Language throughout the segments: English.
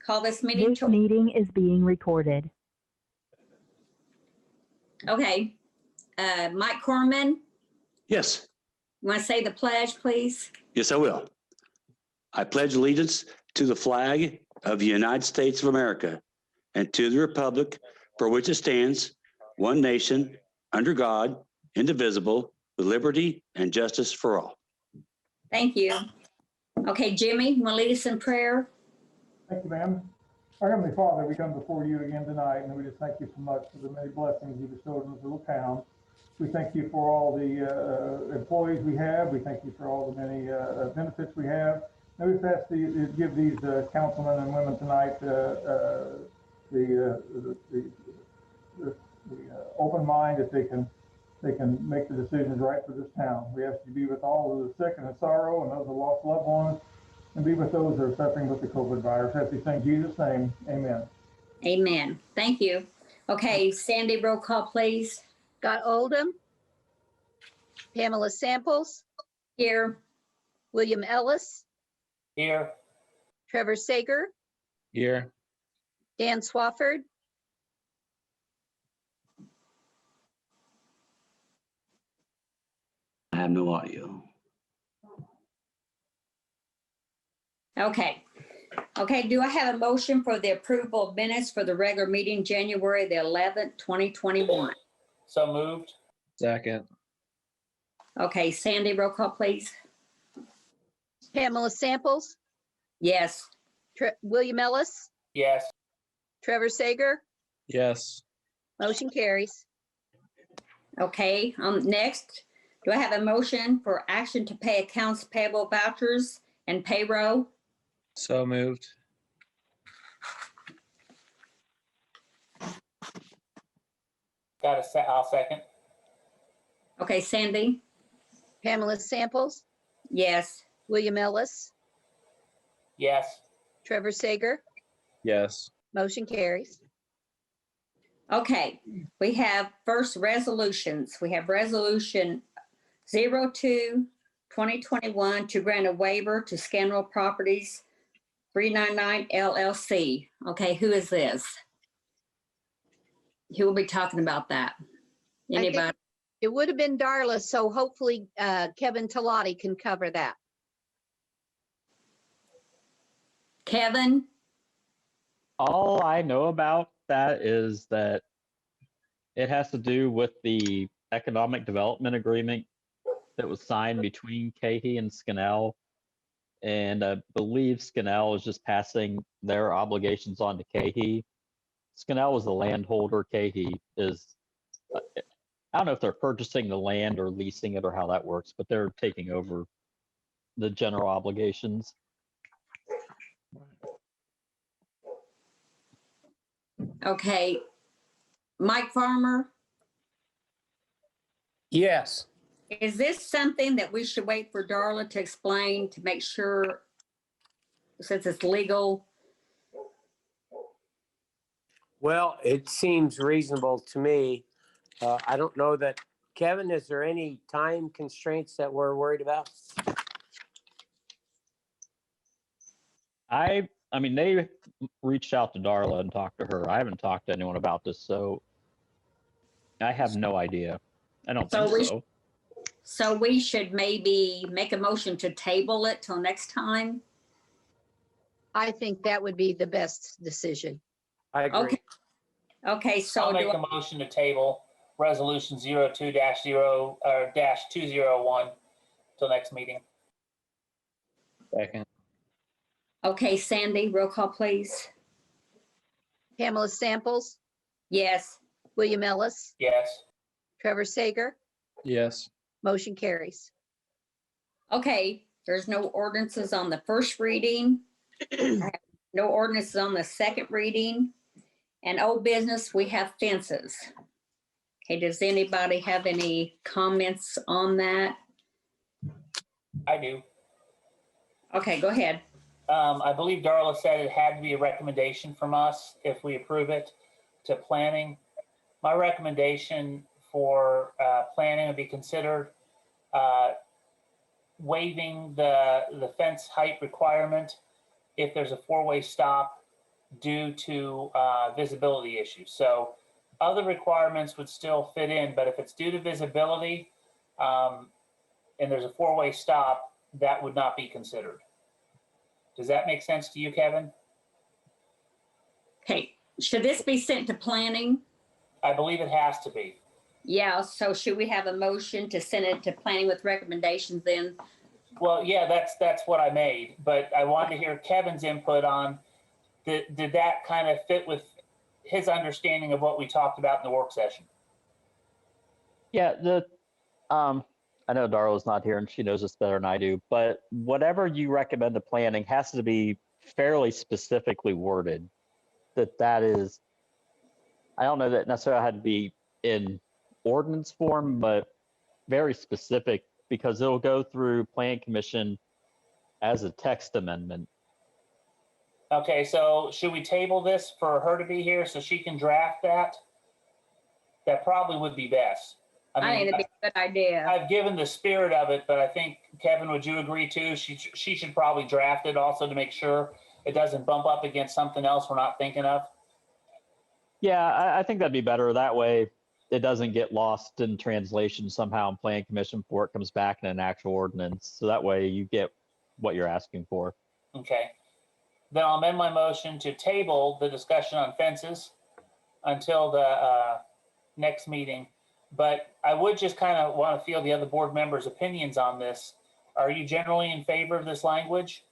Call this meeting This meeting is being recorded. Okay. Mike Corman, Yes. you want to say the pledge, please? Yes, I will. I pledge allegiance to the flag of the United States of America and to the republic for which it stands, one nation, under God, indivisible, with liberty and justice for all. Thank you. Okay, Jimmy, you want to lead us in prayer? Thank you, ma'am. Our Heavenly Father, we come before you again tonight, and we just thank you so much for the many blessings you bestowed in this little town. We thank you for all the employees we have. We thank you for all the many benefits we have. And we just ask you to give these councilmen and women tonight the open mind that they can make the decisions right for this town. We ask you to be with all of the sick and the sorrow and those who lost loved ones, and be with those that are suffering with the COVID virus. As we sing Jesus' name, amen. Amen. Thank you. Okay, Sandy, roll call, please. Scott Oldham, Pamela Samples, Here. William Ellis, Here. Trevor Sager, Here. Dan Swafford, I have no audio. Okay. Okay, do I have a motion for the approval of minutes for the regular meeting, January the 11th, 2021? So moved. Second. Okay, Sandy, roll call, please. Pamela Samples, Yes. William Ellis, Yes. Trevor Sager, Yes. motion carries. Okay, next, do I have a motion for action to pay accounts payable vouchers and payroll? So moved. I'll second. Okay, Sandy? Pamela Samples, Yes. William Ellis, Yes. Trevor Sager, Yes. motion carries. Okay, we have first resolutions. We have resolution 02-2021 to grant a waiver to Scandal Properties 399 LLC. Okay, who is this? Who will be talking about that? Anybody? It would have been Darla, so hopefully Kevin Talati can cover that. Kevin? All I know about that is that it has to do with the economic development agreement that was signed between Cahey and Scannell. And I believe Scannell is just passing their obligations on to Cahey. Scannell was the landholder. Cahey is, I don't know if they're purchasing the land or leasing it or how that works, but they're taking over the general obligations. Okay. Mike Farmer, Yes. is this something that we should wait for Darla to explain to make sure, since it's legal? Well, it seems reasonable to me. I don't know that, Kevin, is there any time constraints that we're worried about? I mean, they reached out to Darla and talked to her. I haven't talked to anyone about this, so I have no idea. I don't think so. So we should maybe make a motion to table it till next time? I think that would be the best decision. I agree. Okay. Okay, so I'll make a motion to table resolution 02-201 till next meeting. Second. Okay, Sandy, roll call, please. Pamela Samples, Yes. William Ellis, Yes. Trevor Sager, Yes. motion carries. Okay, there's no ordinances on the first reading. No ordinances on the second reading. And old business, we have fences. Okay, does anybody have any comments on that? I do. Okay, go ahead. I believe Darla said it had to be a recommendation from us if we approve it to planning. My recommendation for planning would be considered waiving the fence height requirement if there's a four-way stop due to visibility issues. So other requirements would still fit in, but if it's due to visibility and there's a four-way stop, that would not be considered. Does that make sense to you, Kevin? Okay, should this be sent to planning? I believe it has to be. Yeah, so should we have a motion to send it to planning with recommendations then? Well, yeah, that's what I made, but I wanted to hear Kevin's input on, did that kind of fit with his understanding of what we talked about in the work session? Yeah, I know Darla's not here and she knows this better than I do, but whatever you recommend to planning has to be fairly specifically worded. That is, I don't know that necessarily had to be in ordinance form, but very specific because it'll go through Plan Commission as a text amendment. Okay, so should we table this for her to be here so she can draft that? That probably would be best. I think it'd be a good idea. I've given the spirit of it, but I think, Kevin, would you agree too? She should probably draft it also to make sure it doesn't bump up against something else we're not thinking of. Yeah, I think that'd be better. That way it doesn't get lost in translation somehow in Plan Commission before it comes back in an actual ordinance. So that way you get what you're asking for. Okay. Then I'll amend my motion to table the discussion on fences until the next meeting. But I would just kind of want to feel the other board members' opinions on this. Are you generally in favor of this language?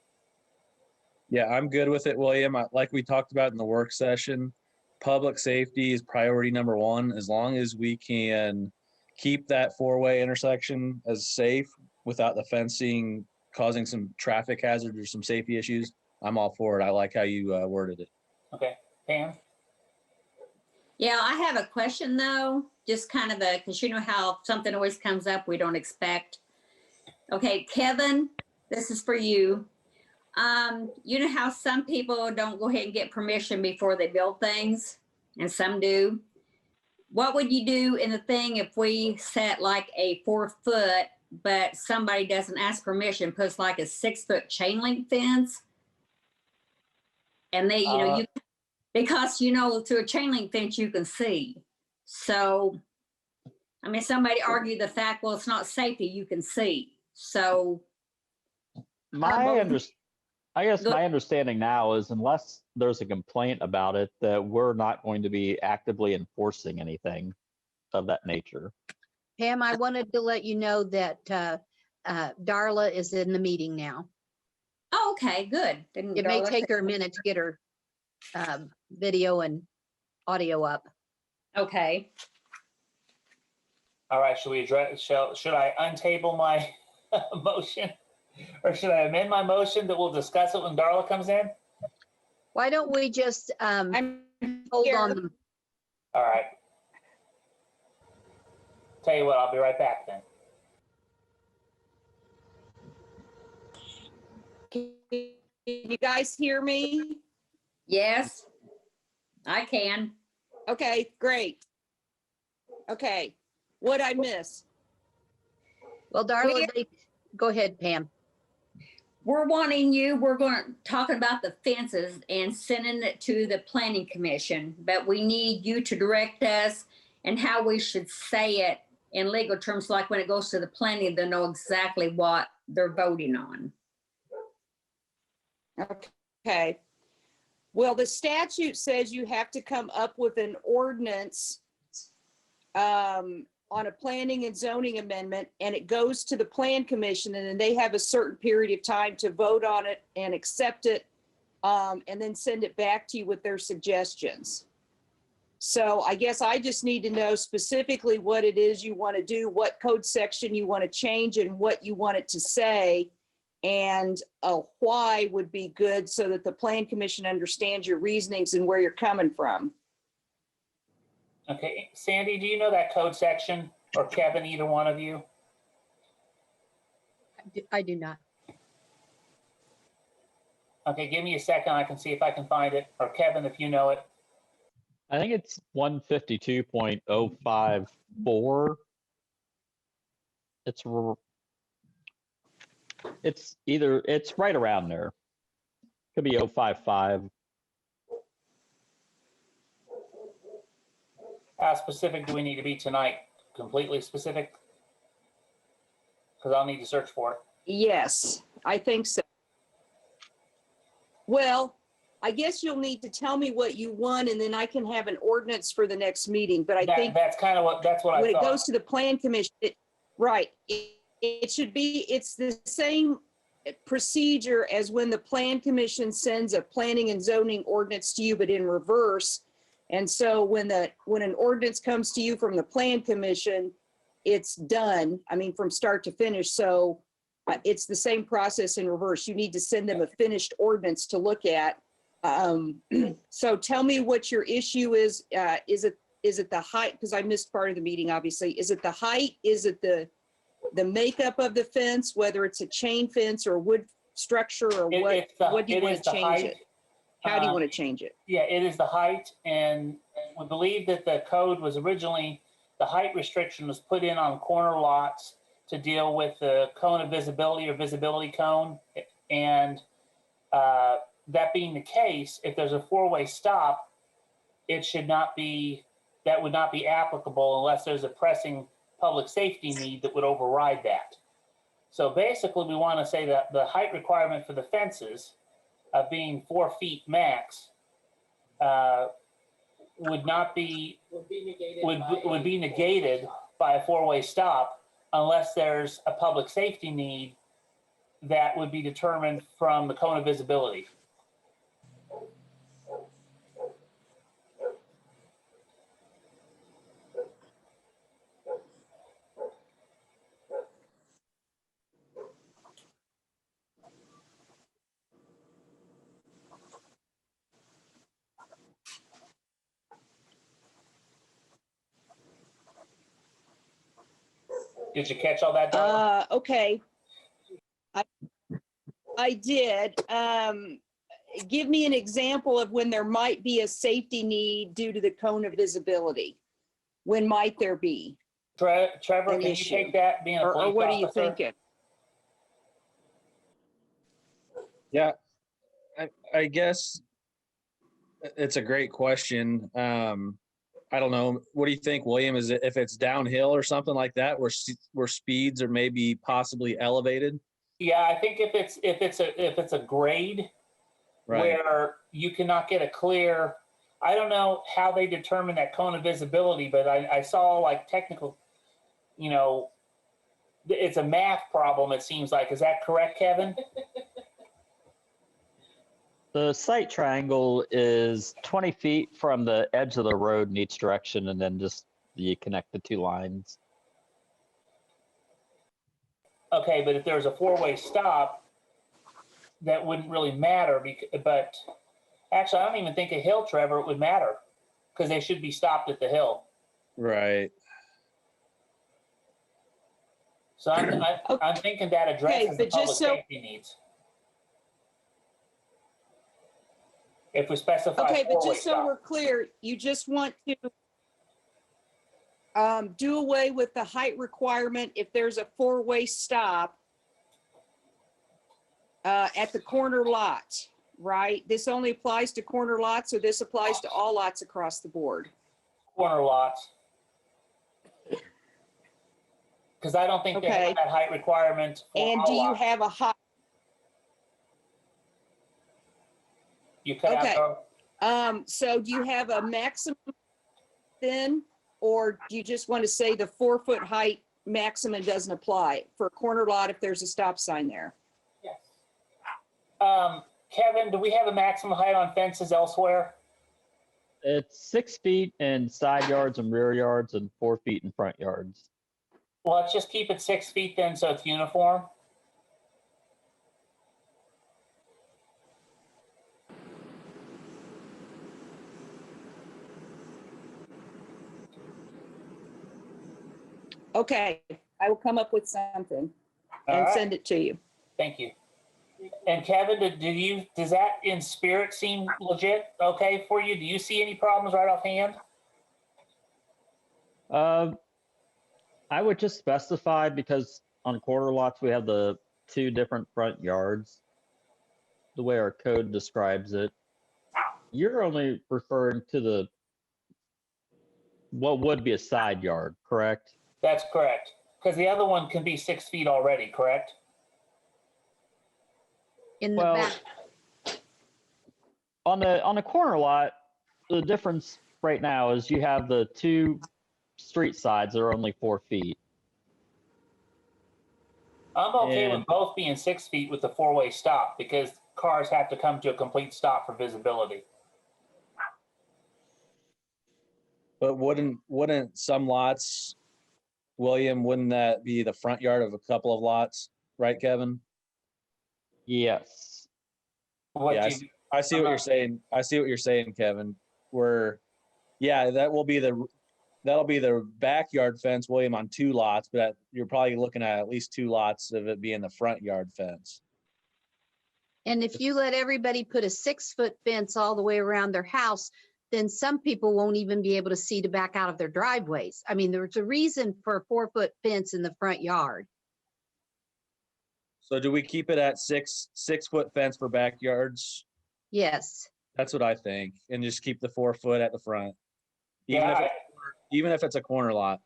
Yeah, I'm good with it, William. Like we talked about in the work session, public safety is priority number one. As long as we can keep that four-way intersection as safe without the fencing causing some traffic hazards or some safety issues, I'm all for it. I like how you worded it. Okay, Pam? Yeah, I have a question though, just kind of because you know how something always comes up we don't expect. Okay, Kevin, this is for you. You know how some people don't go ahead and get permission before they build things, and some do. What would you do in the thing if we set like a 4 foot, but somebody doesn't ask permission, puts like a 6 foot chain link fence? And they, you know, because you know, through a chain link fence you can see. So, I mean, somebody argued the fact, well, it's not safety, you can see. So, I guess Go- my understanding now is unless there's a complaint about it, that we're not going to be actively enforcing anything of that nature. Pam, I wanted to let you know that Darla is in the meeting now. oh, okay, good. Didn't It may Darla take say- her a minute to get her video and audio up. Okay. All right, should we address, should I untable my motion? Or should I amend my motion that we'll discuss it when Darla comes in? Why don't we just I'm hold here. on them? All right. Tell you what, I'll be right back then. Can you guys hear me? Yes, I can. Okay, great. Okay, what'd I miss? Well, Darla, go ahead, Pam. We're talking about the fences and sending it to the planning commission, but we need you to direct us and how we should say it in legal terms, like when it goes to the planning, they know exactly what they're voting on. Okay. Well, the statute says you have to come up with an ordinance on a planning and zoning amendment, and it goes to the plan commission, and then they have a certain period of time to vote on it and accept it, and then send it back to you with their suggestions. So I guess I just need to know specifically what it is you want to do, what code section you want to change, and what you want it to say, and a why would be good so that the plan commission understands your reasonings and where you're coming from. Okay, Sandy, do you know that code section, or Kevin, either one of you? I do not. Okay, give me a second, I can see if I can find it, or Kevin, if you know it. I think it's 152.054. It's right around there. Could be 055. How specific do we need to be tonight? Completely specific? Because I'll need to search for it. Yes, I think so. Well, I guess you'll need to tell me what you want and then I can have an ordinance for the next meeting. But I think That's kind of what I when it thought. goes to the plan commission, right, it should be, it's the same procedure as when the plan commission sends a planning and zoning ordinance to you, but in reverse. And so when an ordinance comes to you from the plan commission, it's done, I mean, from start to finish. So it's the same process in reverse. You need to send them a finished ordinance to look at. So tell me what your issue is. Is it the height? Because I missed part of the meeting, obviously. Is it the height? Is it the makeup of the fence, whether it's a chain fence or wood structure or what? What do you want to change it? How do you want to change it? Yeah, it is the height, and we believe that the code was originally, the height restriction was put in on corner lots to deal with the cone of visibility or visibility cone. And that being the case, if there's a four-way stop, it should not be, that would not be applicable unless there's a pressing public safety need that would override that. So basically, we want to say that the height requirement for the fences of being 4 feet max would be negated by a four-way stop unless there's a public safety need that would be determined from the cone of visibility. Did you catch all that, Darla? Okay. I did. Give me an example of when there might be a safety need due to the cone of visibility. When might there be? Trevor, an can you issue? take that, being a Or police what are you officer? thinking? Yeah, I guess it's a great question. I don't know. What do you think, William? Is it if it's downhill or something like that, where speeds are maybe possibly elevated? Yeah, I think if it's a grade Right. where you cannot get a clear, I don't know how they determine that cone of visibility, but I saw like technical, it's a math problem, it seems like. Is that correct, Kevin? The site triangle is 20 feet from the edge of the road in each direction, and then just you connect the two lines. Okay, but if there's a four-way stop, that wouldn't really matter. But actually, I don't even think a hill, Trevor, it would matter because they should be stopped at the hill. Right. So I'm thinking that addresses the but public just so- safety needs. If we specify Okay, but four-way just so stop. we're clear, you just want to do away with the height requirement if there's a four-way stop at the corner lot, right? This only applies to corner lots, or this applies to all lots across the board? Corner lots. Because I don't think they Okay. have that height requirement for And all do you lots. have a height? You could Okay. have So do you have a maximum then, or do you just want to say the 4-foot height maximum doesn't apply for a corner lot if there's a stop sign there? Kevin, do we have a maximum height on fences elsewhere? It's 6 feet in side yards and rear yards, and 4 feet in front yards. Well, let's just keep it 6 feet then, so it's uniform. Okay, I will come up with something All and right. send it to you. Thank you. And Kevin, does that in spirit seem legit okay for you? Do you see any problems right offhand? I would just specify, because on corner lots we have the 2 different front yards, the way our code describes it. You're only referring to what would be a side yard, correct? That's correct. Because the other one can be 6 feet already, correct? In the Well, back, on the corner lot, the difference right now is you have the two street sides that are only 4 feet. I'm okay with And- both being 6 feet with the four-way stop because cars have to come to a complete stop for visibility. But wouldn't some lots, William, wouldn't that be the front yard of a couple of lots, right, Kevin? Yes. What Yeah, do you, I see what you're saying. I see what you're saying, Kevin. Yeah, that'll be the backyard fence, William, on 2 lots, but you're probably looking at least 2 lots of it being the front yard fence. and if you let everybody put a 6-foot fence all the way around their house, then some people won't even be able to see to back out of their driveways. I mean, there's a reason for a 4-foot fence in the front yard. So do we keep it at 6-foot fence for backyards? Yes. That's what I think, and just keep the 4 foot at the front, yeah, even if it's a corner lot.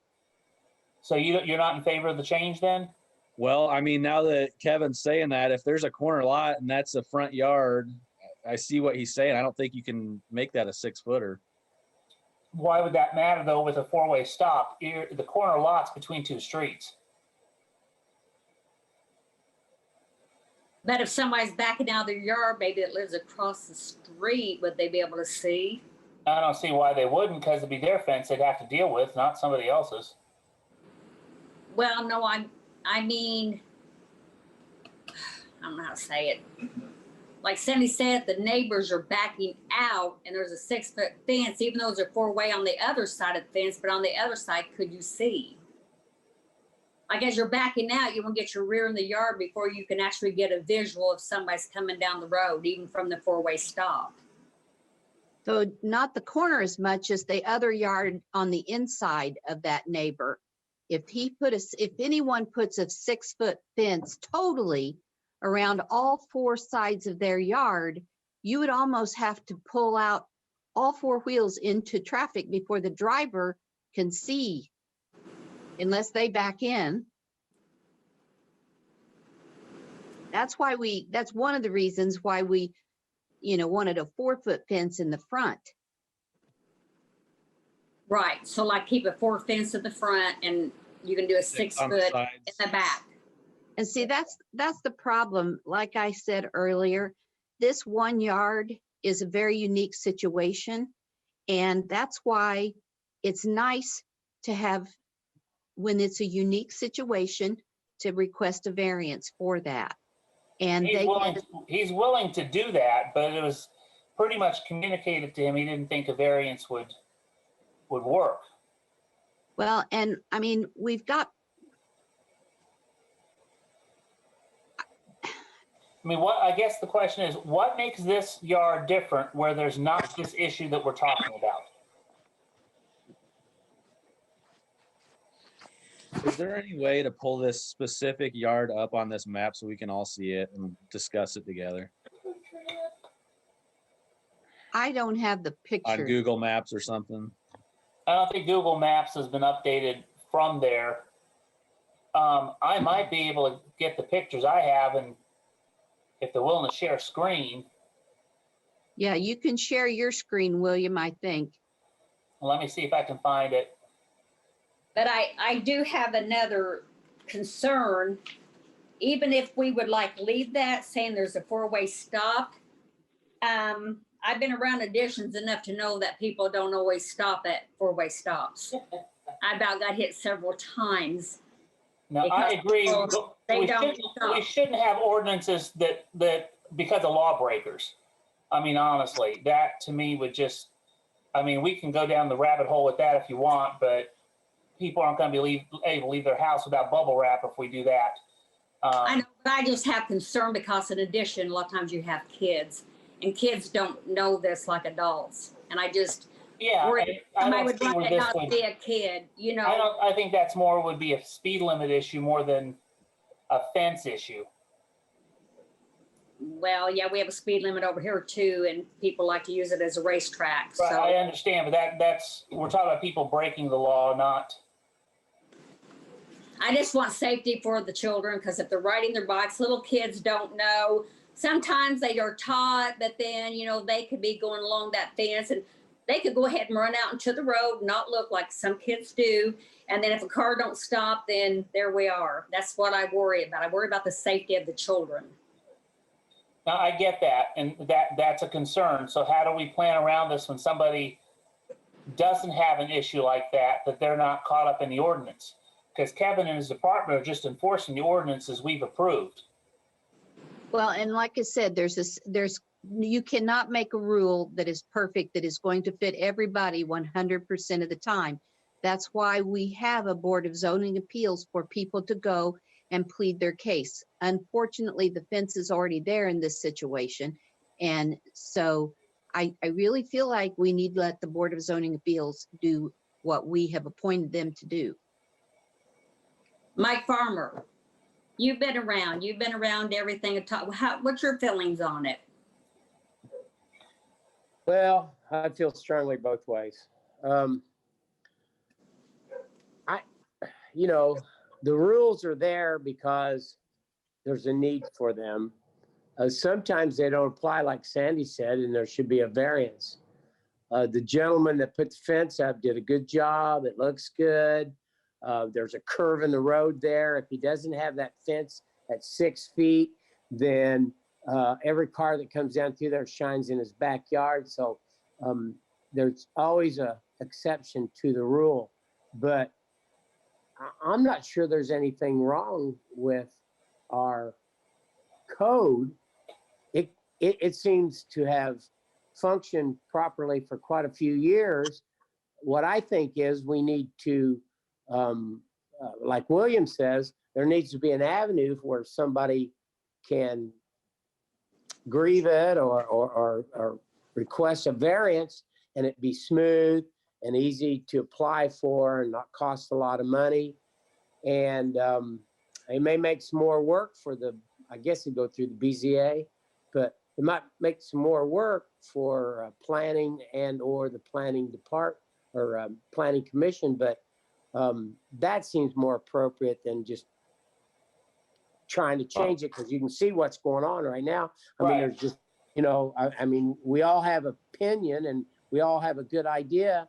so you're not in favor of the change then? Well, I mean, now that Kevin's saying that, if there's a corner lot and that's a front yard, I see what he's saying. I don't think you can make that a 6-footer. Why would that matter though with a four-way stop? The corner lot's between 2 streets. But if somebody's backing out of their yard, maybe that lives across the street, would they be able to see? I don't see why they wouldn't, because it'd be their fence they'd have to deal with, not somebody else's. Well, no, I mean, I don't know how to say it. Like Cindy said, the neighbors are backing out and there's a 6-foot fence, even though there's a 4-way on the other side of the fence, but on the other side, could you see? Like as you're backing out, you want to get your rear in the yard before you can actually get a visual if somebody's coming down the road, even from the 4-way stop. So not the corner as much as the other yard on the inside of that neighbor. If anyone puts a 6-foot fence totally around all 4 sides of their yard, you would almost have to pull out all 4 wheels into traffic before the driver can see, unless they back in. That's one of the reasons why we, wanted a 4-foot fence in the front. Right, so like keep a 4 fence at the front and you can do a 6 on the foot sides. in the back. And see, that's the problem. Like I said earlier, this one yard is a very unique situation. And that's why it's nice to have, when it's a unique situation, to request a variance for that. And He's willing to do that, but it was pretty much communicated to him he didn't think a variance would work. well, and I mean, we've got, I mean, I guess the question is, what makes this yard different where there's not this issue that we're talking about? Is there any way to pull this specific yard up on this map so we can all see it and discuss it together I don't have the on picture. Google Maps or something? I don't think Google Maps has been updated from there. I might be able to get the pictures I have, and if they're willing to share a screen, Yeah, you can share your screen, William, I think. let me see if I can find it. But I do have another concern. Even if we would like leave that saying there's a 4-way stop, I've been around additions enough to know that people don't always stop at 4-way stops. I about got hit several times. Now, I Because agree. people, they don't We shouldn't have ordinances that because of lawbreakers. I mean, honestly, that to me would just, I mean, we can go down the rabbit hole with that if you want, but people aren't going to be able to leave their house without bubble wrap if we do that. I know, but I just have concern because in addition, a lot of times you have kids and kids don't know this like adults. And I just, Yeah, worry I somebody don't would see like where to this not would. see a kid, you know. I think that's more would be a speed limit issue more than a fence issue. well, yeah, we have a speed limit over here too, and people like to use it as a racetrack. Right, I So understand, but that's, we're talking about people breaking the law, not, I just want safety for the children, because if they're riding their bikes, little kids don't know. Sometimes they are taught, but then, they could be going along that fence and they could go ahead and run out into the road, not look like some kids do. And then if a car don't stop, then there we are. That's what I worry about. I worry about the safety of the children. now I get that, and that's a concern. So how do we plan around this when somebody doesn't have an issue like that they're not caught up in the ordinance? Because Kevin and his department are just enforcing the ordinances we've approved. Well, and like I said, you cannot make a rule that is perfect, that is going to fit everybody 100% of the time. That's why we have a Board of Zoning Appeals for people to go and plead their case. Unfortunately, the fence is already there in this situation. And so I really feel like we need to let the Board of Zoning Appeals do what we have appointed them to do. Mike Farmer, you've been around everything. What's your feelings on it? Well, I feel strongly both ways. The rules are there because there's a need for them. Sometimes they don't apply, like Sandy said, and there should be a variance. The gentleman that put the fence up did a good job. It looks good. There's a curve in the road there. If he doesn't have that fence at 6 feet, then every car that comes down through there shines in his backyard. So there's always a exception to the rule. But I'm not sure there's anything wrong with our code. It seems to have functioned properly for quite a few years. What I think is we need to, like William says, there needs to be an avenue where somebody can grieve it or request a variance, and it be smooth and easy to apply for and not cost a lot of money. And it may make some more work for I guess it'd go through the BZA, but it might make some more work for planning and or the planning department or planning commission. But that seems more appropriate than just trying to change it, because you can see what's going on right now. I mean, there's just, I mean, we all have opinion and we all have a good idea,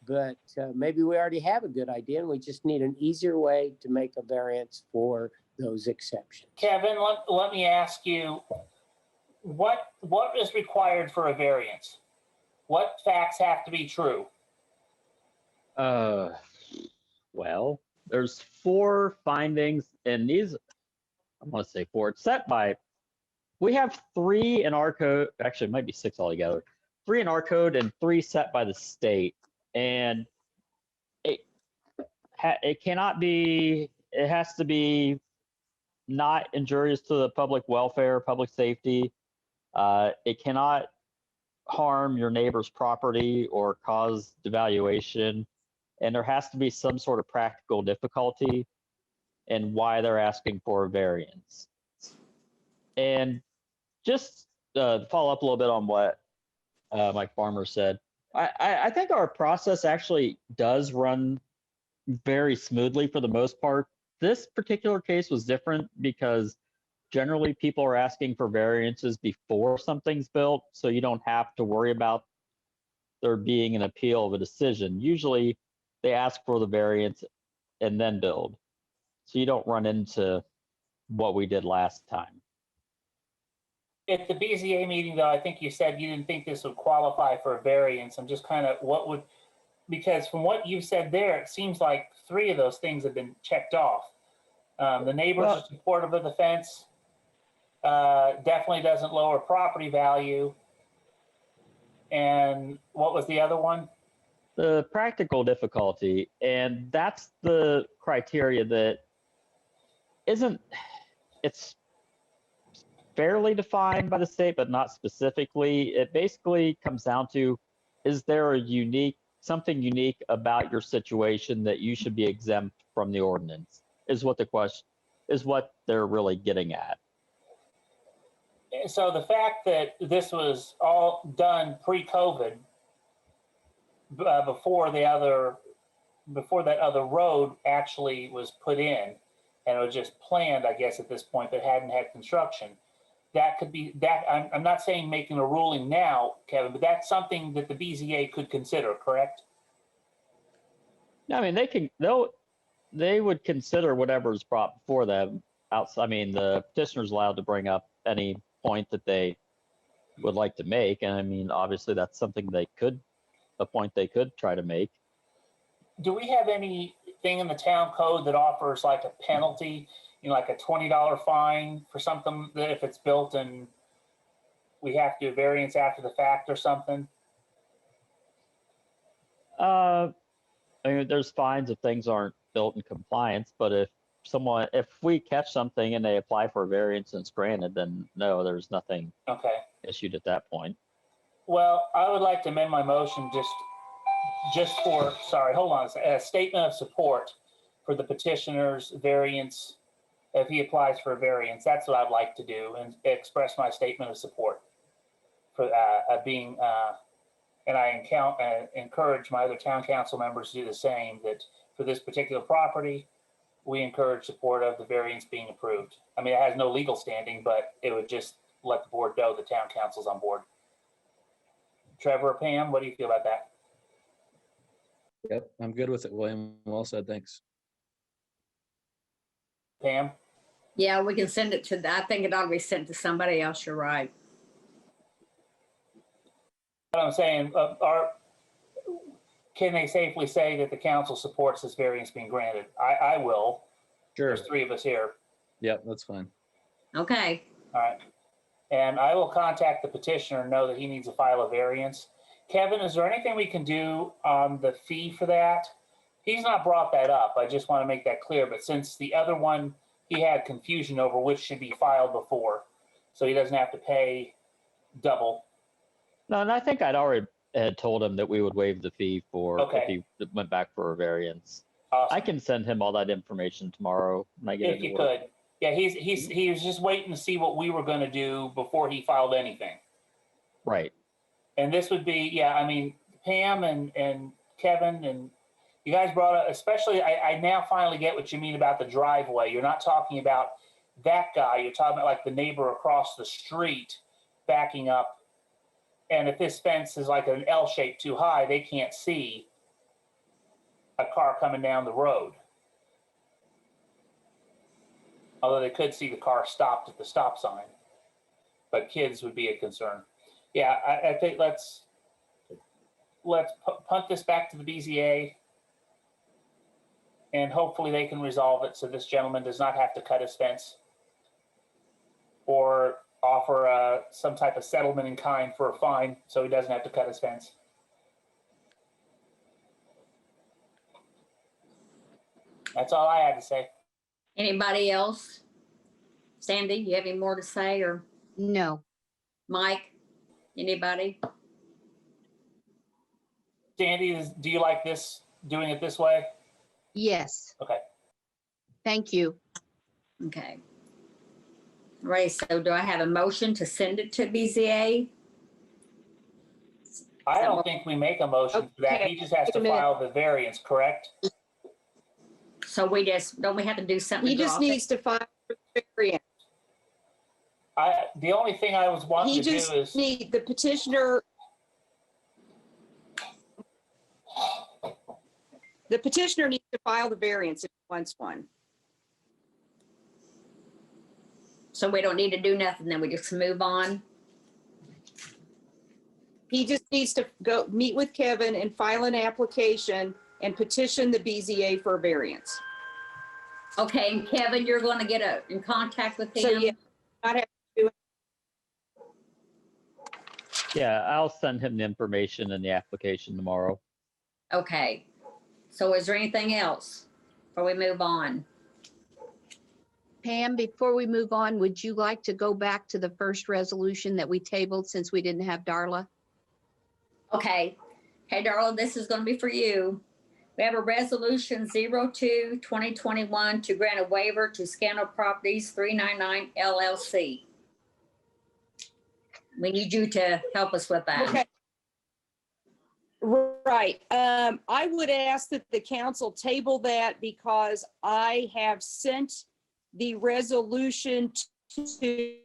but maybe we already have a good idea and we just need an easier way to make a variance for those exceptions. Kevin, let me ask you, what is required for a variance? What facts have to be true? Well, there's 4 findings, and these, I'm going to say 4. It's set by, we have 3 in our code. Actually, it might be 6 altogether. 3 in our code and 3 set by the state. And it cannot be, it has to be not injurious to the public welfare, public safety. It cannot harm your neighbor's property or cause devaluation. And there has to be some sort of practical difficulty in why they're asking for a variance. And just to follow up a little bit on what Mike Farmer said, I think our process actually does run very smoothly for the most part. This particular case was different because generally people are asking for variances before something's built, so you don't have to worry about there being an appeal of a decision. Usually they ask for the variance and then build, so you don't run into what we did last time. At the BZA meeting, though, I think you said you didn't think this would qualify for a variance. I'm just kind of, because from what you've said there, it seems like 3 of those things have been checked off. The neighbors are supportive of the fence, definitely doesn't lower property value. And what was the other one? The practical difficulty, and that's the criteria that it's fairly defined by the state, but not specifically. It basically comes down to, is there something unique about your situation that you should be exempt from the ordinance, is what the question is, what they're really getting at. So the fact that this was all done pre-COVID, before that other road actually was put in, and it was just planned, I guess, at this point, but hadn't had construction. That could be that. I'm not saying making a ruling now, Kevin, but that's something that the BZA could consider, correct? I mean, they would consider whatever's brought before them. Outside, I mean, the petitioner's allowed to bring up any point that they would like to make, and I mean, obviously, that's something a point they could try to make. Do we have anything in the town code that offers like a penalty, like a $20 fine for something that if it's built and we have to do a variance after the fact or something? I mean, there's fines if things aren't built in compliance, but if we catch something and they apply for a variance and it's granted, then no, there's nothing Okay. issued at that point. Well, I would like to amend my motion hold on, a statement of support for the petitioner's variance. If he applies for a variance, that's what I'd like to do, and express my statement of support for being, and I encourage my other town council members to do the same, that for this particular property, we encourage support of the variance being approved. I mean, it has no legal standing, but it would just let the board know the town council's on board. Trevor or Pam, what do you feel about that? Yep, I'm good with it, William. Well said, thanks. Pam? Yeah, we can send it to, I think it ought to be sent to somebody else. You're right. What I'm saying, can they safely say that the council supports this variance being granted? I will. Sure. There's three of us here. Yep, that's fine. Okay. All right. And I will contact the petitioner and know that he needs to file a variance. Kevin, is there anything we can do on the fee for that? He's not brought that up. I just want to make that clear. But since the other one, he had confusion over which should be filed before, so he doesn't have to pay double. No, and I think I'd already had told him that we would waive the fee for Okay. if he went back for a variance. Awesome. I can send him all that information tomorrow when I get If you into work. could. Yeah, he was just waiting to see what we were going to do before he filed anything. Right. And this would be, yeah, I mean, Pam and Kevin and you guys brought up, especially, I now finally get what you mean about the driveway. You're not talking about that guy. You're talking about like the neighbor across the street backing up. And if this fence is like an L shape too high, they can't see a car coming down the road. Although they could see the car stopped at the stop sign. But kids would be a concern. Yeah, I think let's punt this back to the BZA. And hopefully they can resolve it so this gentleman does not have to cut his fence or offer some type of settlement in kind for a fine so he doesn't have to cut his fence. That's all I had to say. Anybody else? Sandy, you have any more to say, or No. Mike? Anybody? Sandy, do you like this, doing it this way? Yes. Okay. Thank you. Okay. All right, so do I have a motion to send it to BZA? I don't think we make a motion for that. He just has to Wait a minute. file the variance, correct? So don't we have to do something? He to just drop it? needs to file for the variance. The only thing I was wanting He to just do is, need, the petitioner needs to file the variance if he wants one. So we don't need to do nothing, then we just move on? He just needs to go meet with Kevin and file an application and petition the BZA for a variance. Okay, and Kevin, you're going to get in contact with So, him? yeah. Not have Yeah, I'll send him the information and the application tomorrow. Okay. So is there anything else before we move on? Pam, before we move on, would you like to go back to the first resolution that we tabled since we didn't have Darla? Okay. Hey, Darla, this is going to be for you. We have a resolution 02-2021 to grant a waiver to Scandal Properties 399 LLC. we need you to help us with that. Okay. Right. I would ask that the council table that because I have sent the resolution to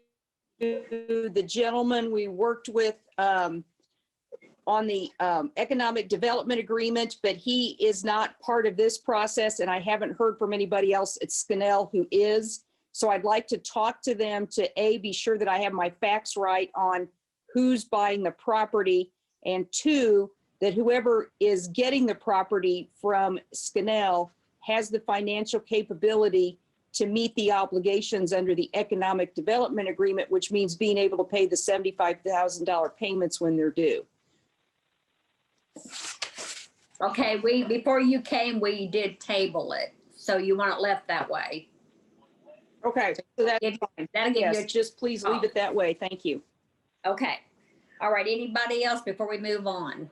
the gentleman we worked with on the economic development agreement, but he is not part of this process, and I haven't heard from anybody else at Scannell who is. So I'd like to talk to them to be sure that I have my facts right on who's buying the property, and two, that whoever is getting the property from Scannell has the financial capability to meet the obligations under the economic development agreement, which means being able to pay the $75,000 payments when they're due. Okay, before you came, we did table it, so you want it left that way. Okay, so that's fine. That'll give you Yes, just please leave it that way. Thank you. Okay. All right, anybody else before we move on?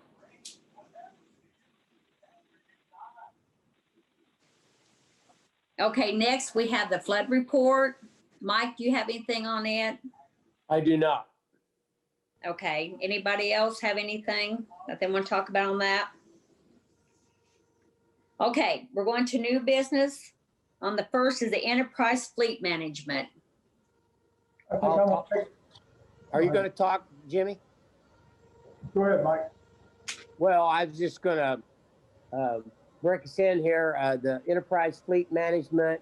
Okay, next we have the flood report. Mike, do you have anything on it? I do not. Okay, anybody else have anything that they want to talk about on that? Okay, we're going to new business. On the first is the enterprise fleet management. I think I'm gonna take, Are you going to talk, Jimmy? go ahead, Mike. Well, I was just going to break us in here. The enterprise fleet management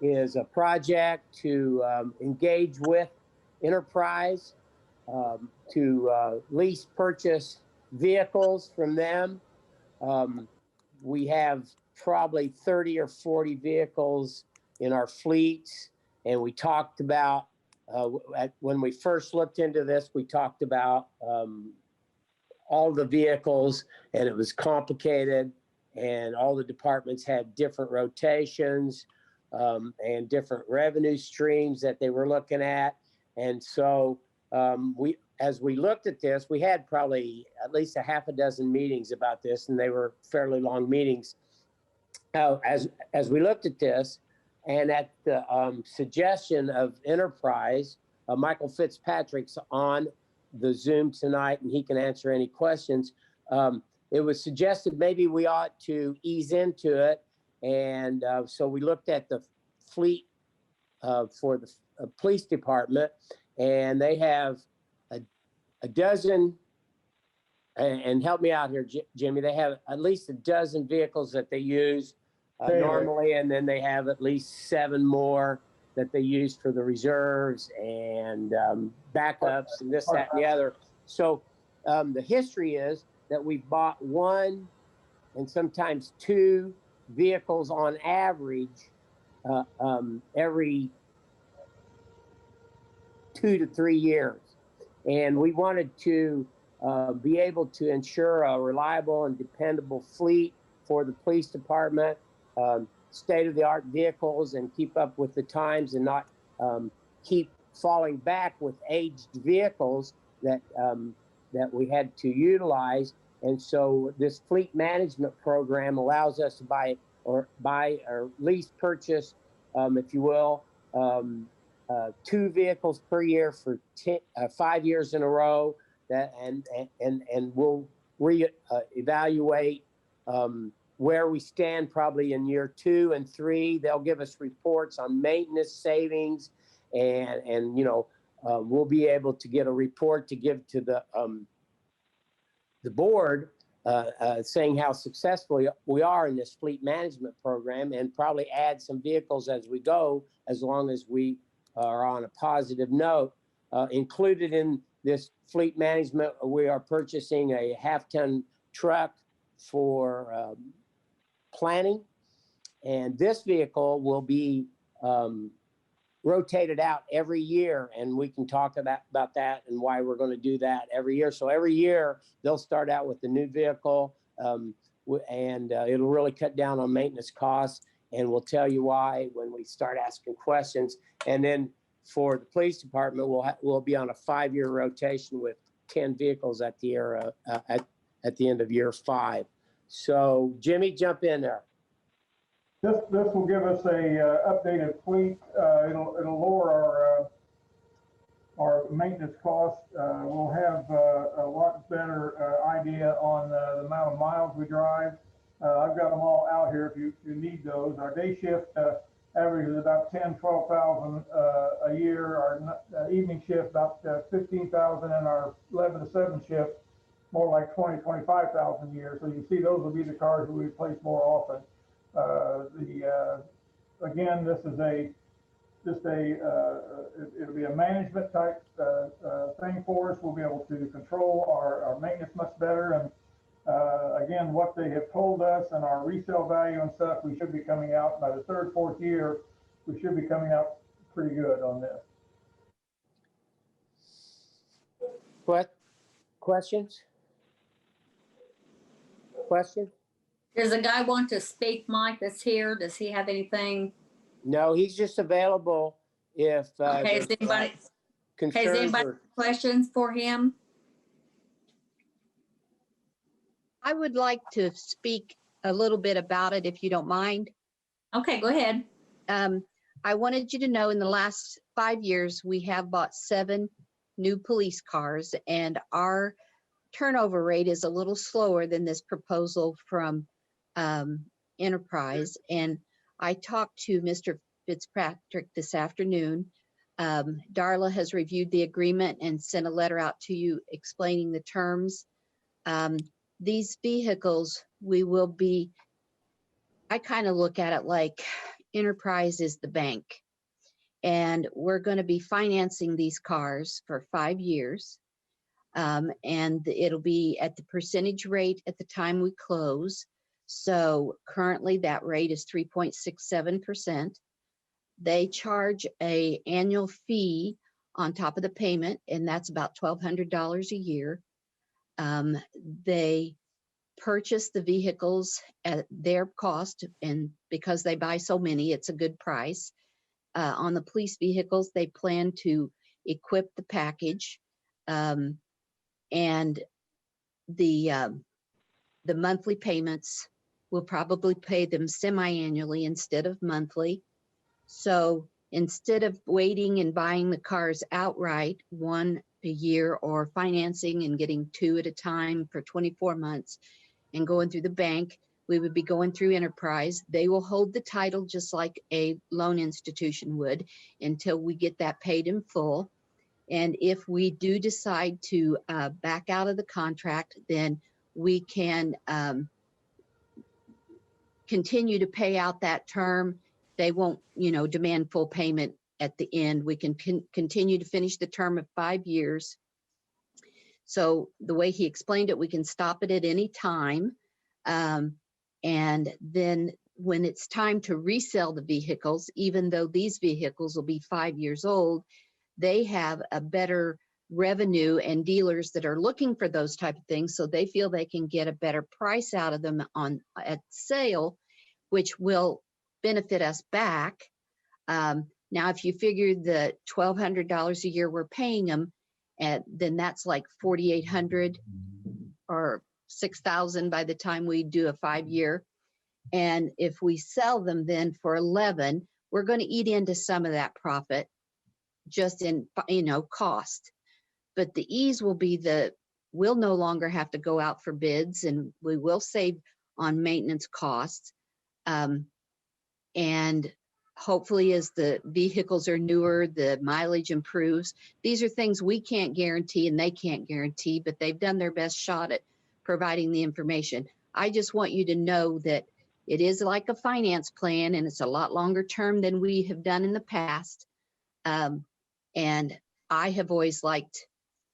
is a project to engage with enterprise to lease purchase vehicles from them. We have probably 30 or 40 vehicles in our fleets, and we talked about when we first looked into this, we talked about all the vehicles, and it was complicated, and all the departments had different rotations and different revenue streams that they were looking at. And so as we looked at this, we had probably at least a half a dozen meetings about this, and they were fairly long meetings. As we looked at this, and at the suggestion of Enterprise, Michael Fitzpatrick's on the Zoom tonight, and he can answer any questions. It was suggested maybe we ought to ease into it, and so we looked at the fleet for the police department, and they have a dozen, and help me out here, Jimmy, they have at least a dozen vehicles that they use normally, and then they have at least 7 more that they use for the reserves and backups and this, that, and the other. So the history is that we bought 1 and sometimes 2 vehicles on average every 2 to 3 years. And we wanted to be able to ensure a reliable and dependable fleet for the police department, state-of-the-art vehicles, and keep up with the times and not keep falling back with aged vehicles that we had to utilize. And so this fleet management program allows us to buy or lease purchase, if you will, 2 vehicles per year for 5 years in a row. That and we'll evaluate where we stand probably in year 2 and 3. They'll give us reports on maintenance savings, and you know, we'll be able to get a report to give to the board saying how successful we are in this fleet management program, and probably add some vehicles as we go, as long as we are on a positive note. Included in this fleet management, we are purchasing a half-ton truck for planning, and this vehicle will be rotated out every year, and we can talk about that and why we're going to do that every year. So every year they'll start out with the new vehicle, and it'll really cut down on maintenance costs, and we'll tell you why when we start asking questions. And then for the police department, we'll be on a 5-year rotation with 10 vehicles at the end of year 5. So Jimmy, jump in there. This will give us a updated fleet. It'll lower our maintenance costs. We'll have a lot better idea on the amount of miles we drive. I've got them all out here if you need those. Our day shift averages about 10, 12,000 a year. Our evening shift about 15,000, and our 11 to 7 shift more like 20, 25,000 a year. So you see those will be the cars that we replace more often. Again, this is it'll be a management type thing for us. We'll be able to control our maintenance much better. And again, what they have told us and our resale value and stuff, we should be coming out by the third, fourth year. We should be coming out pretty good on this. What? Questions? Questions? Does a guy want to speak, Mike, that's here? Does he have anything? No, he's just available if Okay, there's, has concerns anybody or questions for him? I would like to speak a little bit about it if you don't mind. Okay, go ahead. I wanted you to know in the last 5 years, we have bought 7 new police cars, and our turnover rate is a little slower than this proposal from Enterprise. And I talked to Mr. Fitzpatrick this afternoon. Darla has reviewed the agreement and sent a letter out to you explaining the terms. These vehicles, I kind of look at it like Enterprise is the bank. And we're going to be financing these cars for 5 years. And it'll be at the percentage rate at the time we close. So currently that rate is 3.67%. They charge an annual fee on top of the payment, and that's about $1,200 a year. They purchase the vehicles at their cost, and because they buy so many, it's a good price. On the police vehicles, they plan to equip the package, and the monthly payments will probably pay them semi-annually instead of monthly. So instead of waiting and buying the cars outright, 1 a year, or financing and getting 2 at a time for 24 months and going through the bank, we would be going through Enterprise. They will hold the title just like a loan institution would until we get that paid in full. And if we do decide to back out of the contract, then we can continue to pay out that term. They won't, demand full payment at the end. We can continue to finish the term of 5 years. So the way he explained it, we can stop it at any time. And then when it's time to resell the vehicles, even though these vehicles will be 5 years old, they have a better revenue and dealers that are looking for those type of things. So they feel they can get a better price out of them at sale, which will benefit us back. Now, if you figure the $1,200 a year we're paying them, then that's like $4,800 or $6,000 by the time we do a 5 year. And if we sell them then for 11, we're going to eat into some of that profit just in, cost. But the ease will be we'll no longer have to go out for bids, and we will save on maintenance costs. And hopefully as the vehicles are newer, the mileage improves. These are things we can't guarantee and they can't guarantee, but they've done their best shot at providing the information. I just want you to know that it is like a finance plan, and it's a lot longer term than we have done in the past. And I have always liked,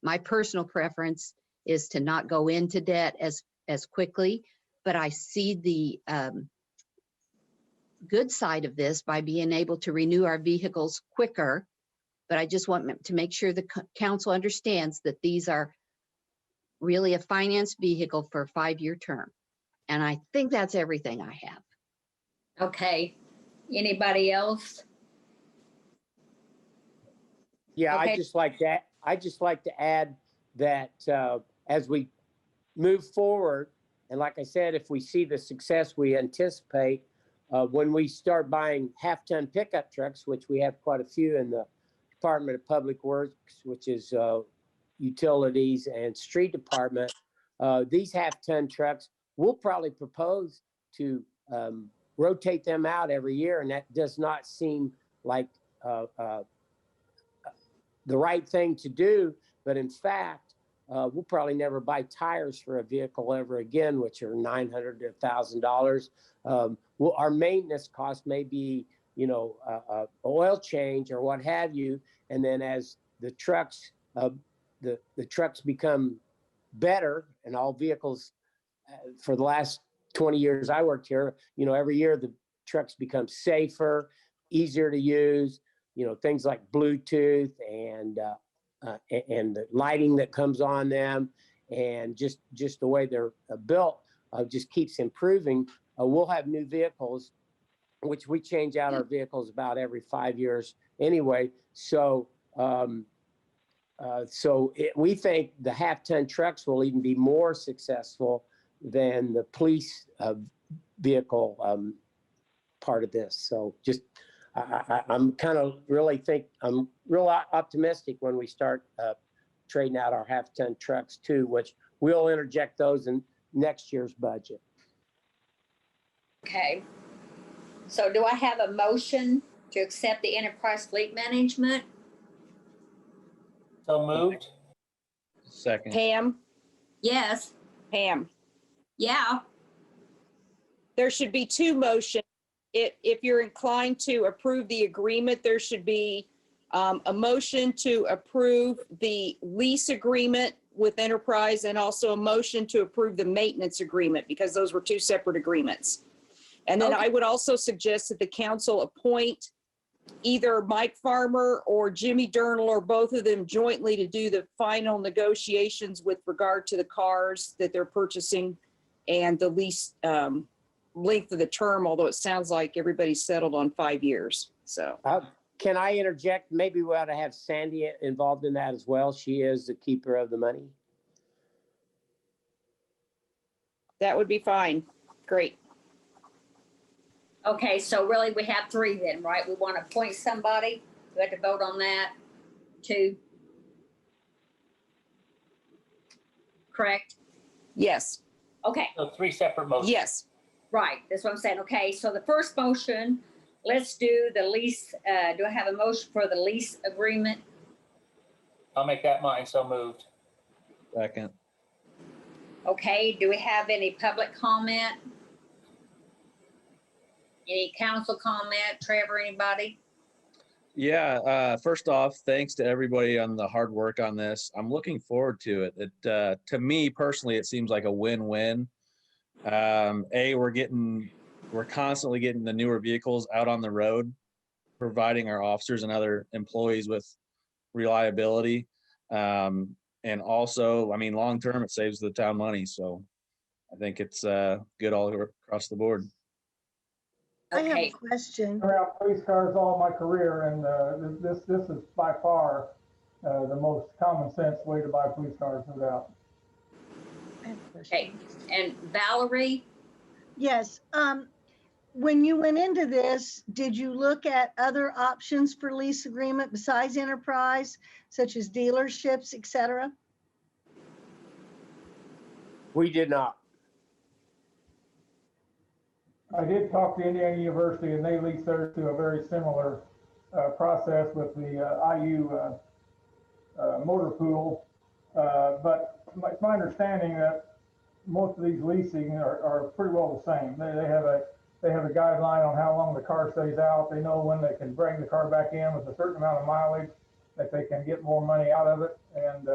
my personal preference is to not go into debt as quickly, but I see the good side of this by being able to renew our vehicles quicker. But I just want to make sure the council understands that these are really a finance vehicle for a 5 year term. And I think that's everything I have. Okay. Anybody else? Yeah, Okay. I just like to add that as we move forward, and like I said, if we see the success we anticipate, when we start buying half-ton pickup trucks, which we have quite a few in the Department of Public Works, which is utilities and street department, these half-ton trucks, we'll probably propose to rotate them out every year, and that does not seem like the right thing to do. But in fact, we'll probably never buy tires for a vehicle ever again, which are $900 to $1,000. Well, our maintenance cost may be, oil change or what have you. And then as the trucks, the trucks become better, and all vehicles for the last 20 years I worked here, every year the trucks become safer, easier to use, things like Bluetooth and the lighting that comes on them, and just the way they're built just keeps improving. We'll have new vehicles, which we change out our vehicles about every 5 years anyway. So we think the half-ton trucks will even be more successful than the police vehicle part of this. So just I'm kind of really I'm real optimistic when we start trading out our half-ton trucks too, which we'll interject those in next year's budget. Okay. So do I have a motion to accept the enterprise fleet management? So moved. Second. Pam, Yes. Pam, Yeah. there should be two motions. If you're inclined to approve the agreement, there should be a motion to approve the lease agreement with Enterprise, and also a motion to approve the maintenance agreement, because those were two separate agreements. And then Okay. I would also suggest that the council appoint either Mike Farmer or Jimmy Durnall, or both of them jointly, to do the final negotiations with regard to the cars that they're purchasing and the lease length of the term, although it sounds like everybody's settled on 5 years. So Can I interject? Maybe we ought to have Sandy involved in that as well. She is the keeper of the money. that would be fine. Great. Okay, so really we have three then, right? We want to appoint somebody. We have to vote on that. Two. Correct? Yes, Okay, So three separate motions. yes. right. That's what I'm saying. Okay, so the first motion, let's do the lease. Do I have a motion for the lease agreement? I'll make that mine. So moved. Second. Okay, do we have any public comment? Any council comment? Trevor, anybody? Yeah, first off, thanks to everybody on the hard work on this. I'm looking forward to it. To me personally, it seems like a win-win. We're constantly getting the newer vehicles out on the road, providing our officers and other employees with reliability. And also, I mean, long-term, it saves the town money. So I think it's good all across the board. I have Okay, a question. Around police cars all my career, and this is by far the most common sense way to buy police cars, no doubt. I have a question. okay. And Valerie? Yes, when you went into this, did you look at other options for lease agreement besides Enterprise, such as dealerships, et cetera? We did not. I did talk to Indiana University, and they leased theirs to a very similar process with the IU motor pool. But it's my understanding that most of these leasing are pretty well the same. They have a guideline on how long the car stays out. They know when they can bring the car back in with a certain amount of mileage, that they can get more money out of it. And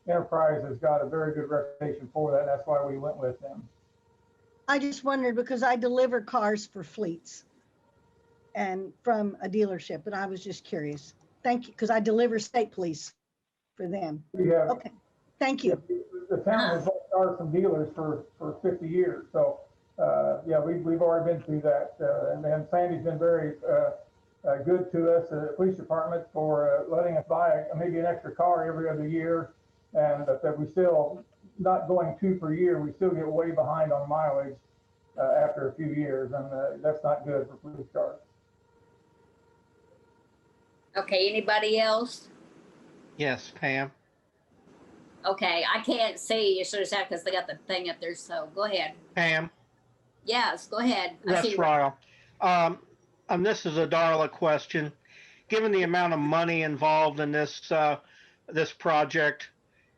Enterprise has got a very good reputation for that. That's why we went with them. I just wondered because I deliver cars for fleets and from a dealership, and I was just curious. Thank you, because I deliver state police for them. We have, Okay, thank you. the town has bought cars from dealers for 50 years. So, yeah, we've already been through that. And then Sandy's been very good to us, the police department, for letting us buy maybe an extra car every other year. And that we still, not going 2 per year, we still get way behind on mileage after a few years. And that's not good for police cars. Okay, anybody else? Yes, Pam. Okay, I can't see you should have said because they got the thing up there, so go ahead. Pam, Yes, go ahead. I that's see. Ryle. This is a Darla question. Given the amount of money involved in this project,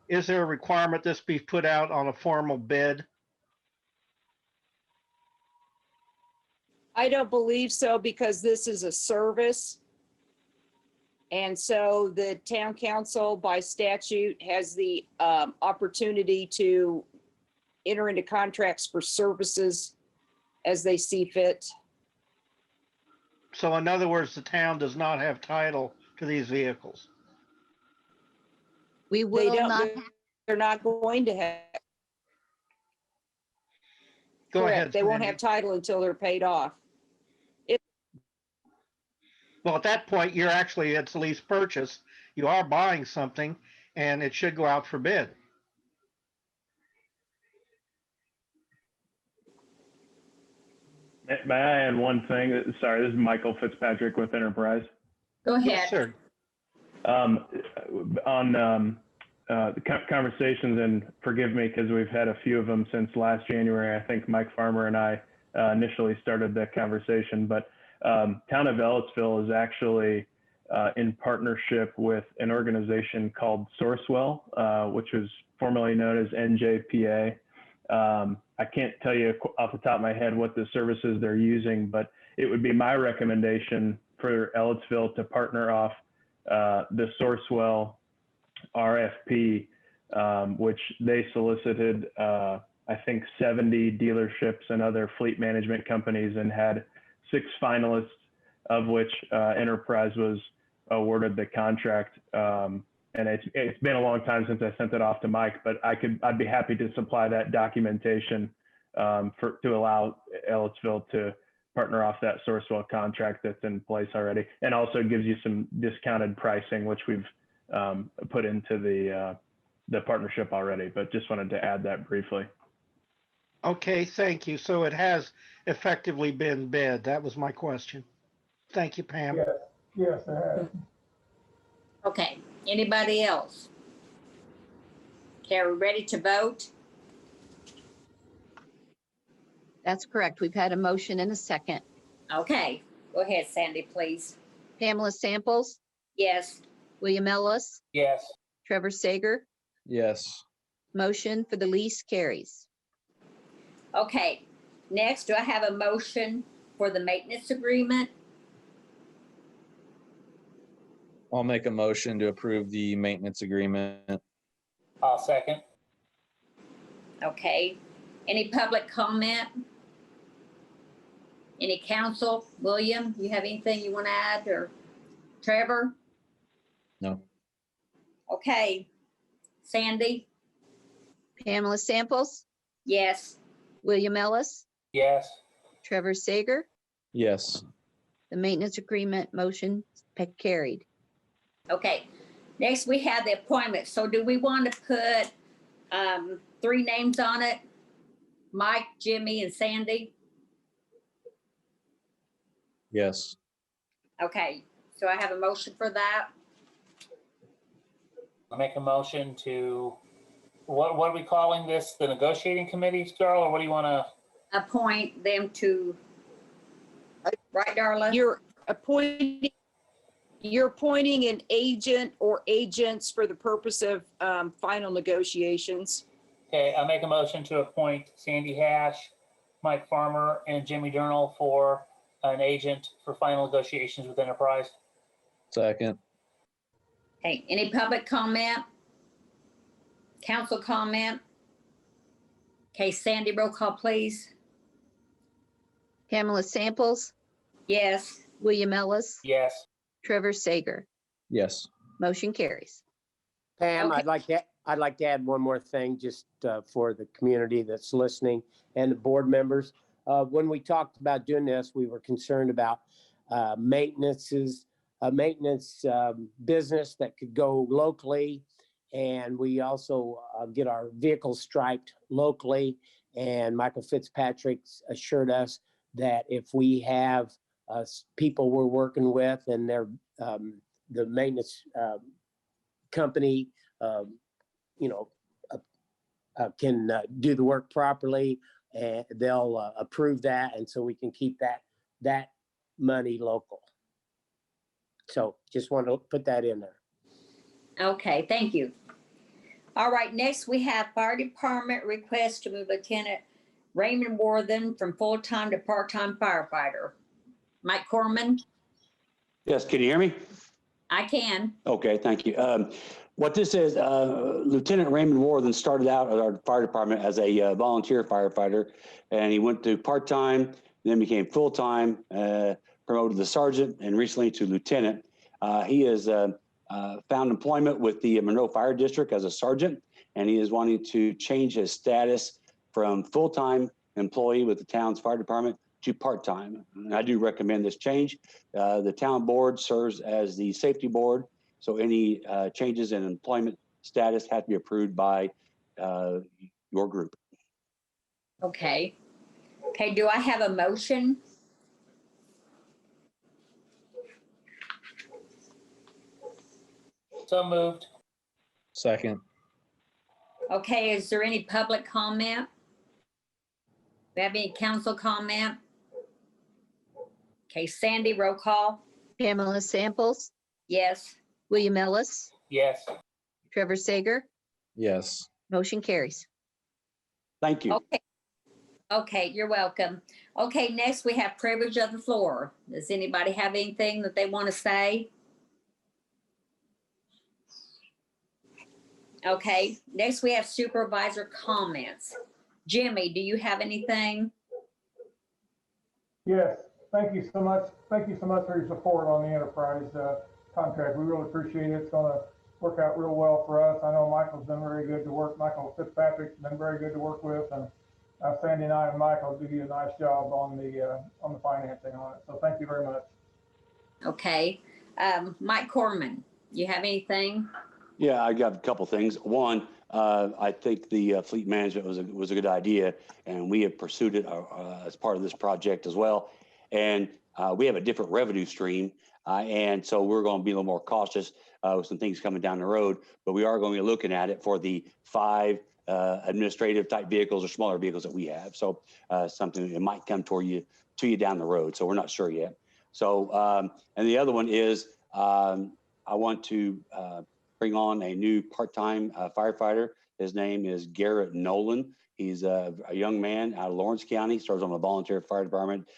is there a requirement this be put out on a formal bid? I don't believe so because this is a service. And so the town council by statute has the opportunity to enter into contracts for services as they see fit. So in other words, the town does not have title to these vehicles. We They will don't, not, they're not going to have. Go Correct. ahead, They won't Sandy. have title until they're paid off. Well, at that point, it's a lease purchase. You are buying something and it should go out for bid. May I add one thing? Sorry, this is Michael Fitzpatrick with Enterprise. Go ahead. Yes, sir. On the conversations, and forgive me because we've had a few of them since last January. I think Mike Farmer and I initially started that conversation, but Town of Ellettsville is actually in partnership with an organization called Sourcewell, which was formerly known as NJPA. I can't tell you off the top of my head what the services they're using, but it would be my recommendation for Ellettsville to partner off the Sourcewell RFP, which they solicited, I think 70 dealerships and other fleet management companies and had 6 finalists, of which Enterprise was awarded the contract. And it's been a long time since I sent it off to Mike, but I'd be happy to supply that documentation to allow Ellettsville to partner off that Sourcewell contract that's in place already, and also gives you some discounted pricing, which we've put into the partnership already. But just wanted to add that briefly. Okay, thank you. So it has effectively been bid. That was my question. Thank you, Pam. Yes, it has. Okay, anybody else? Okay, are we ready to vote? that's correct. We've had a motion and a second. Okay, go ahead, Sandy, please. Pamela Samples, Yes. William Ellis, Yes. Trevor Sager, Yes. motion for the lease carries. Okay, next, do I have a motion for the maintenance agreement? I'll make a motion to approve the maintenance agreement. I'll second. Okay, any public comment? Any council? William, you have anything you want to add, or Trevor? No. Okay, Sandy? Pamela Samples, Yes. William Ellis, Yes. Trevor Sager, Yes. the maintenance agreement motion carried. Okay, next we have the appointment. So do we want to put 3 names on it? Mike, Jimmy, and Sandy? Yes. Okay, so I have a motion for that. I'll make a motion to, what are we calling this? The negotiating committee, Darla, or what do you want to? Appoint them to, right, Darla? You're appointing an agent or agents for the purpose of final negotiations. Okay, I'll make a motion to appoint Sandy Hash, Mike Farmer, and Jimmy Durnall for an agent for final negotiations with Enterprise. Second. Okay, any public comment? Council comment? Okay, Sandy, roll call, please. Pamela Samples, Yes. William Ellis, Yes. Trevor Sager, Yes. motion carries. Pam, Okay. I'd like to add one more thing just for the community that's listening and the board members. When we talked about doing this, we were concerned about maintenance business that could go locally. And we also get our vehicles striped locally. And Michael Fitzpatrick assured us that if we have people we're working with and they're the maintenance company, can do the work properly, and they'll approve that, and so we can keep that money local. So just want to put that in there. Okay, thank you. All right, next we have fire department request to move Lieutenant Raymond Worthen from full-time to part-time firefighter. Mike Corman, Yes, can you hear me? I can. Okay, thank you. What this is, Lieutenant Raymond Worthen started out at our fire department as a volunteer firefighter, and he went to part-time, then became full-time, promoted to sergeant, and recently to lieutenant. He has found employment with the Monroe Fire District as a sergeant, and he is wanting to change his status from full-time employee with the town's fire department to part-time. And I do recommend this change. The town board serves as the safety board, so any changes in employment status have to be approved by your group. Okay. Okay, do I have a motion? So moved. Second. Okay, is there any public comment? We have any council comment? Okay, Sandy, roll call. Pamela Samples, Yes. William Ellis, Yes. Trevor Sager, Yes. motion carries. Thank you. Okay. Okay, you're welcome. Okay, next we have privilege of the floor. Does anybody have anything that they want to say? Okay, next we have supervisor comments. Jimmy, do you have anything? Yes, thank you so much. Thank you so much for your support on the enterprise contract. We really appreciate it. It's gonna work out real well for us. I know Michael's been very good to work. Michael Fitzpatrick's been very good to work with, and Sandy and I and Michael do you a nice job on the financing on it. So thank you very much. Okay, Mike Corman, you have anything? Yeah, I got a couple things. One, I think the fleet management was a good idea, and we have pursued it as part of this project as well. And we have a different revenue stream, and so we're going to be a little more cautious with some things coming down the road. But we are going to be looking at it for the 5 administrative type vehicles or smaller vehicles that we have. So something that might come to you down the road. So we're not sure yet. So and the other one is I want to bring on a new part-time firefighter. His name is Garrett Nolan. He's a young man out of Lawrence County, serves on the volunteer fire department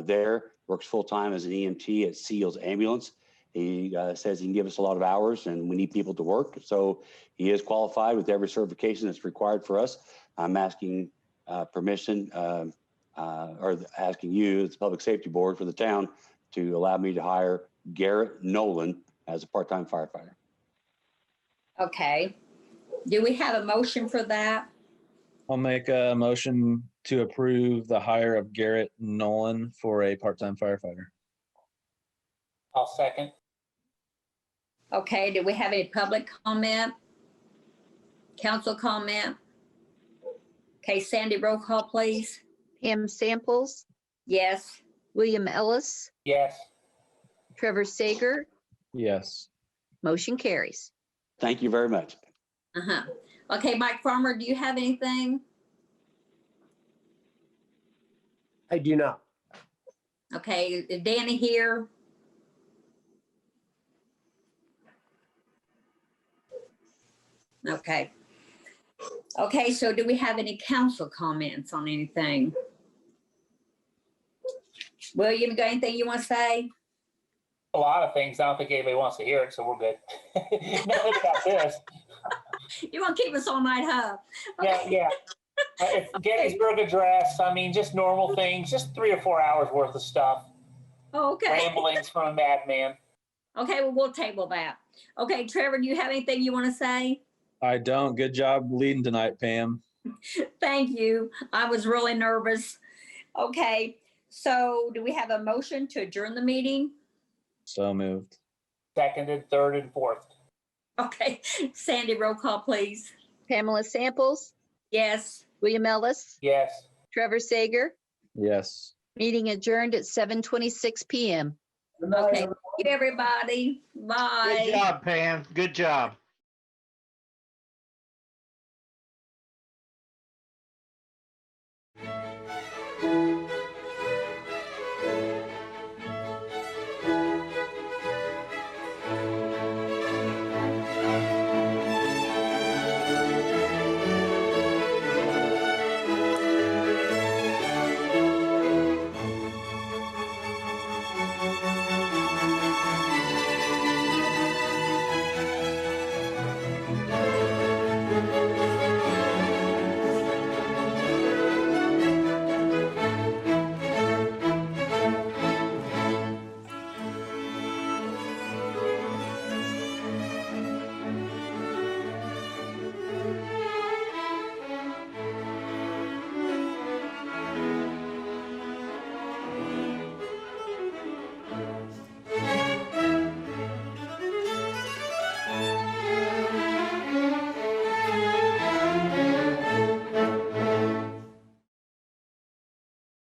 there, works full-time as an EMT at Seals Ambulance. He says he can give us a lot of hours and we need people to work. So he is qualified with every certification that's required for us. I'm asking permission or asking you, as the Public Safety Board for the town, to allow me to hire Garrett Nolan as a part-time firefighter. Okay. Do we have a motion for that? I'll make a motion to approve the hire of Garrett Nolan for a part-time firefighter. I'll second. Okay, do we have any public comment? Council comment? Okay, Sandy, roll call, please. Pam Samples, Yes. William Ellis, Yes. Trevor Sager, Yes. motion carries. Thank you very much. Uh-huh. Okay, Mike Farmer, do you have anything? I do not. Okay, is Danny here? Okay. Okay, so do we have any council comments on anything? William, you got anything you want to say? A lot of things. I don't think anybody wants to hear it, so we're good. Nothing about this. You want to keep us all night, huh? Yeah. It's Gettysburg Address. I mean, just normal things, just 3 or 4 hours worth of stuff. Oh, okay. Ramblings from a madman. Okay, well, we'll table that. Okay, Trevor, do you have anything you want to say? I don't. Good job leading tonight, Pam. Thank you. I was really nervous. Okay, so do we have a motion to adjourn the meeting? So moved. Seconded, third, and fourth. Okay, Sandy, roll call, please. Pamela Samples, Yes. William Ellis, Yes. Trevor Sager, Yes. meeting adjourned at 7:26 PM. Okay, thank you, everybody. Good Bye. job, Pam. Good job.